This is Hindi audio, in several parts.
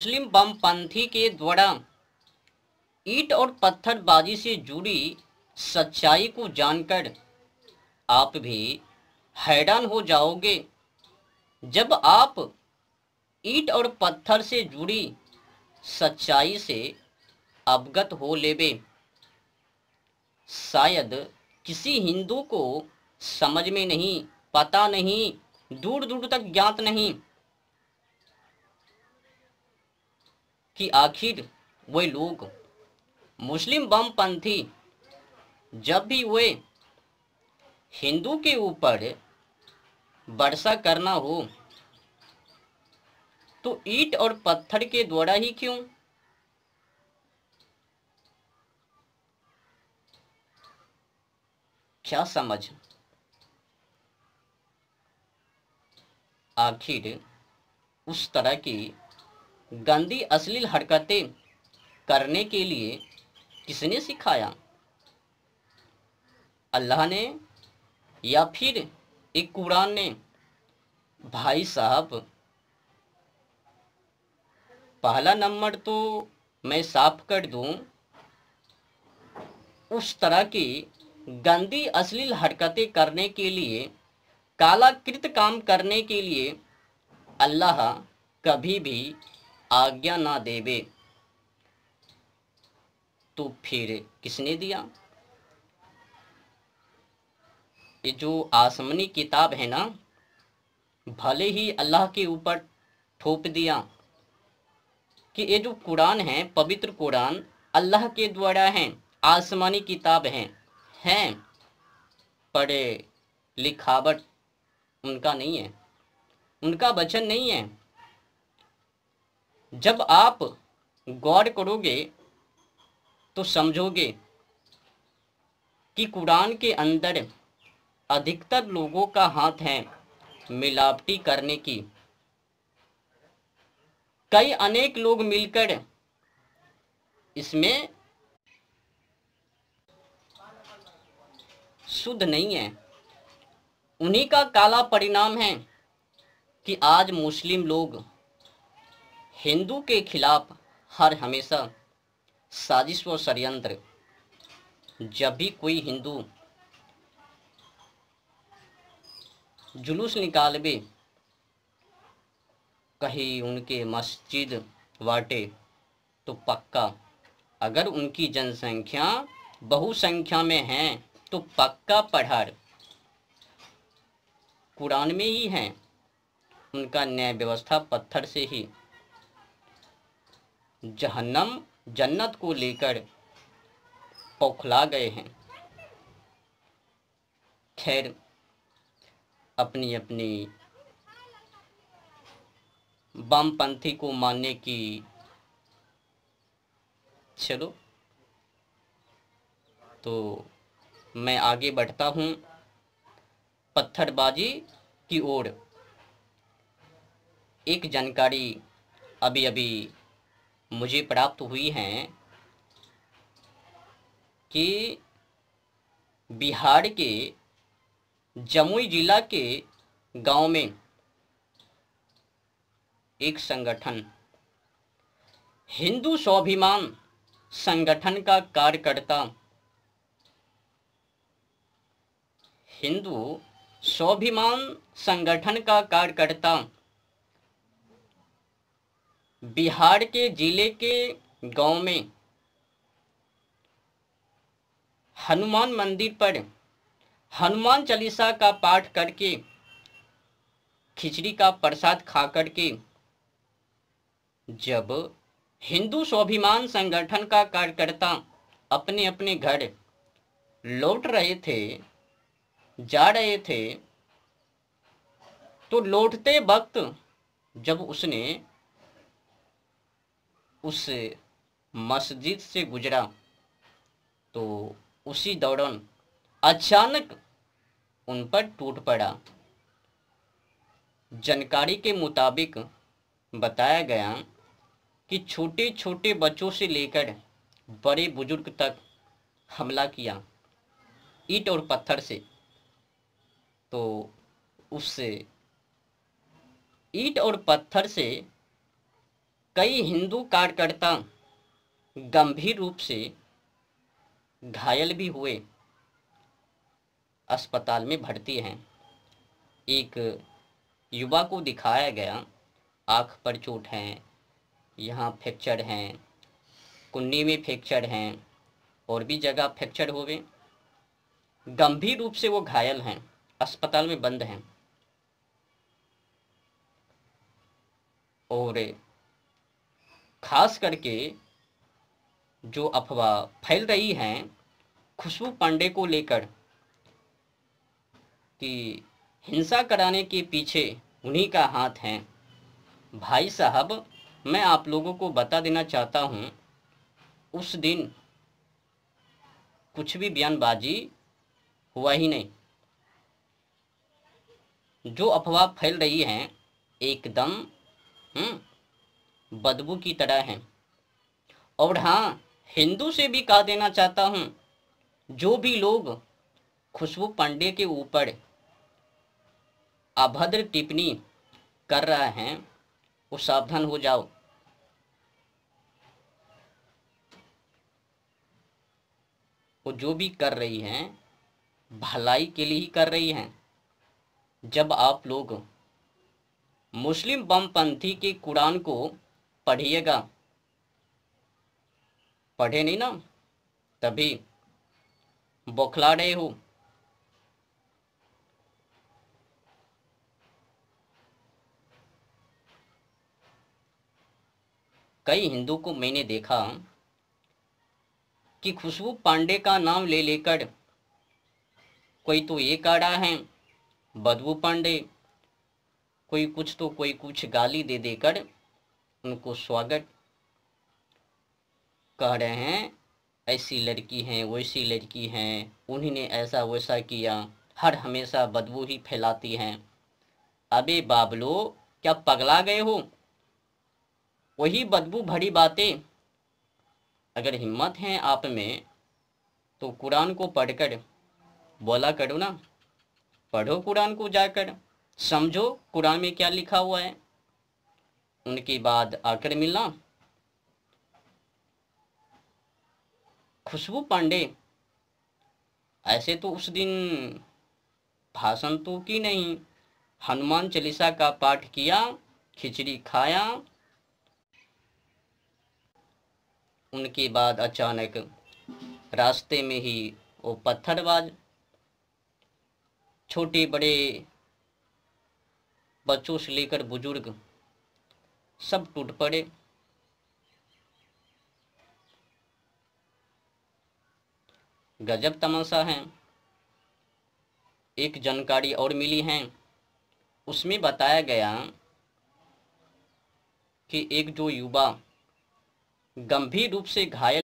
मुस्लिम बमपंथी के द्वारा ईंट और पत्थरबाजी से जुड़ी सच्चाई को जानकर आप भी हैरान हो जाओगे जब आप ईंट और पत्थर से जुड़ी सच्चाई से अवगत हो लेबे। शायद किसी हिंदू को समझ में नहीं, पता नहीं, दूर दूर तक ज्ञात नहीं कि आखिर वे लोग मुस्लिम बमपंथी जब भी वे हिंदू के ऊपर वर्षा करना हो तो ईंट और पत्थर के द्वारा ही क्यों? क्या समझ? आखिर उस तरह की गंदी अश्लील हरकतें करने के लिए किसने सिखाया? अल्लाह ने या फिर एक कुरान ने? भाई साहब, पहला नंबर तो मैं साफ कर दूं, उस तरह की गंदी अश्लील हरकतें करने के लिए, कालाकृत काम करने के लिए अल्लाह कभी भी आज्ञा ना देवे। तो फिर किसने दिया? ये जो आसमानी किताब है ना, भले ही अल्लाह के ऊपर थोप दिया कि ये जो कुरान है, पवित्र कुरान अल्लाह के द्वारा है, आसमानी किताब हैं, पर लिखावट उनका नहीं है, उनका वचन नहीं है। जब आप गौर करोगे तो समझोगे कि कुरान के अंदर अधिकतर लोगों का हाथ है मिलावटी करने की। कई अनेक लोग मिलकर इसमें शुद्ध नहीं है। उन्हीं का काला परिणाम है कि आज मुस्लिम लोग हिंदू के खिलाफ हर हमेशा साजिश व षड्यंत्र। जब भी कोई हिंदू जुलूस निकालबे, कहीं उनके मस्जिद वाटे, तो पक्का अगर उनकी जनसंख्या बहुसंख्या में है तो पक्का पढ़ार कुरान में ही है। उनका न्याय व्यवस्था पत्थर से ही जहन्नम जन्नत को लेकर पौखला गए हैं। खैर, अपनी अपनी वामपंथी को मानने की, चलो तो मैं आगे बढ़ता हूँ पत्थरबाजी की ओर। एक जानकारी अभी अभी मुझे प्राप्त हुई है कि बिहार के जमुई जिला के गांव में एक संगठन, हिंदू स्वाभिमान संगठन का कार्यकर्ता, हिंदू स्वाभिमान संगठन का कार्यकर्ता बिहार के जिले के गांव में हनुमान मंदिर पर हनुमान चालीसा का पाठ करके, खिचड़ी का प्रसाद खा करके जब हिंदू स्वाभिमान संगठन का कार्यकर्ता अपने अपने घर लौट रहे थे, जा रहे थे, तो लौटते वक्त जब उसने उस मस्जिद से गुजरा तो उसी दौरान अचानक उन पर टूट पड़ा। जानकारी के मुताबिक बताया गया कि छोटे छोटे बच्चों से लेकर बड़े बुजुर्ग तक हमला किया ईंट और पत्थर से। तो उससे ईंट और पत्थर से कई हिंदू कार्यकर्ता गंभीर रूप से घायल भी हुए, अस्पताल में भर्ती हैं। एक युवा को दिखाया गया, आँख पर चोट है, यहाँ फ्रैक्चर हैं, कुन्नी में फ्रैक्चर हैं और भी जगह फ्रैक्चर हो गए। गंभीर रूप से वो घायल हैं, अस्पताल में बंद हैं। और खास करके जो अफवाह फैल रही हैं खुशबू पांडे को लेकर कि हिंसा कराने के पीछे उन्हीं का हाथ है, भाई साहब मैं आप लोगों को बता देना चाहता हूं, उस दिन कुछ भी बयानबाजी हुआ ही नहीं। जो अफवाह फैल रही हैं एकदम बदबू की तरह हैं। और हाँ, हिंदू से भी कह देना चाहता हूं, जो भी लोग खुशबू पांडे के ऊपर अभद्र टिप्पणी कर रहे हैं वो सावधान हो जाओ। वो जो भी कर रही हैं भलाई के लिए ही कर रही हैं। जब आप लोग मुस्लिम बमपंथी के कुरान को पढ़िएगा, पढ़े नहीं ना तभी बौखला रहे हो। कई हिंदू को मैंने देखा कि खुशबू पांडे का नाम ले लेकर कोई तो ये कह रहा है बदबू पांडे, कोई कुछ तो कोई कुछ गाली दे देकर उनको स्वागत कह रहे हैं, ऐसी लड़की हैं वैसी लड़की हैं, उन्होंने ऐसा वैसा किया, हर हमेशा बदबू ही फैलाती हैं। अबे बाबलो क्या पगला गए हो? वही बदबू भरी बातें अगर हिम्मत है आप में तो कुरान को पढ़कर बोला करो ना, पढ़ो कुरान को जाकर, समझो कुरान में क्या लिखा हुआ है, उनके बाद आकर मिलना। खुशबू पांडे ऐसे तो उस दिन भाषण तो की नहीं, हनुमान चालीसा का पाठ किया, खिचड़ी खाया, उनके बाद अचानक रास्ते में ही वो पत्थरबाज छोटे बड़े बच्चों से लेकर बुजुर्ग सब टूट पड़े। गजब तमाशा है। एक जानकारी और मिली है, उसमें बताया गया कि एक जो युवा गंभीर रूप से घायल,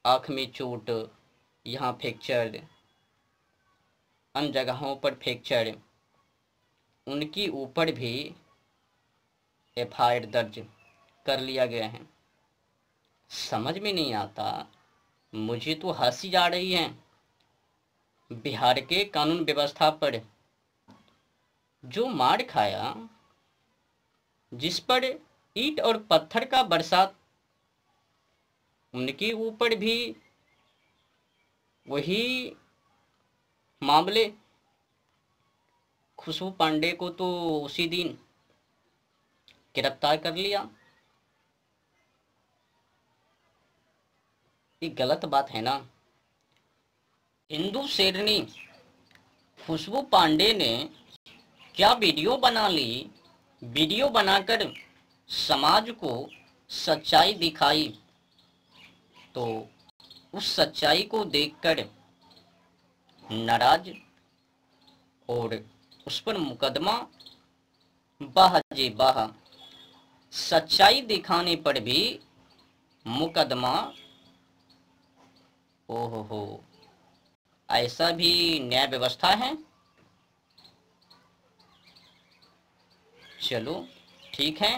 आँख में चोट, यहाँ फ्रैक्चर, अन्य जगहों पर फ्रैक्चर, उनके ऊपर भी एफआईआर दर्ज कर लिया गया है। समझ में नहीं आता, मुझे तो हंसी आ रही है बिहार के कानून व्यवस्था पर। जो मार खाया, जिस पर ईंट और पत्थर का बरसात, उनके ऊपर भी वही मामले। खुशबू पांडे को तो उसी दिन गिरफ्तार कर लिया। ये गलत बात है ना। हिंदू शेरनी खुशबू पांडे ने क्या वीडियो बना ली, वीडियो बनाकर समाज को सच्चाई दिखाई, तो उस सच्चाई को देखकर नाराज और उस पर मुकदमा। वाह जी वाह, सच्चाई दिखाने पर भी मुकदमा। ओहो हो, ऐसा भी न्याय व्यवस्था है। चलो ठीक है,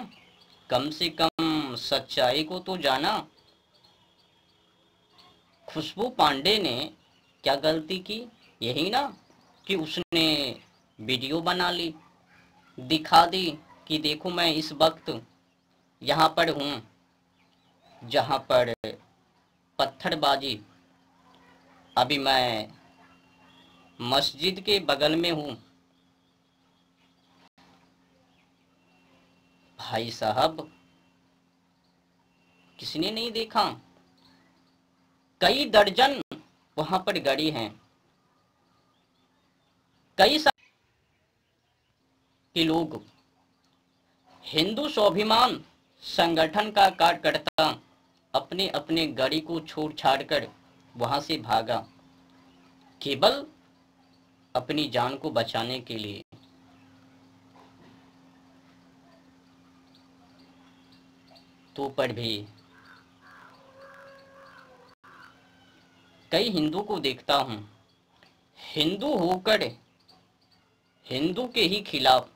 कम से कम सच्चाई को तो जाना। खुशबू पांडे ने क्या गलती की? यही ना कि उसने वीडियो बना ली, दिखा दी कि देखो मैं इस वक्त यहाँ पर हूँ जहाँ पर पत्थरबाजी, अभी मैं मस्जिद के बगल में हूँ। भाई साहब किसने नहीं देखा, कई दर्जन वहां पर गड़ी हैं, कई सारे के लोग हिंदू स्वाभिमान संगठन का कार्यकर्ता अपने अपने गाड़ी को छोड़ छाड़ कर वहां से भागा, केवल अपनी जान को बचाने के लिए। तो पर भी कई हिंदू को देखता हूं, हिंदू होकर हिंदू के ही खिलाफ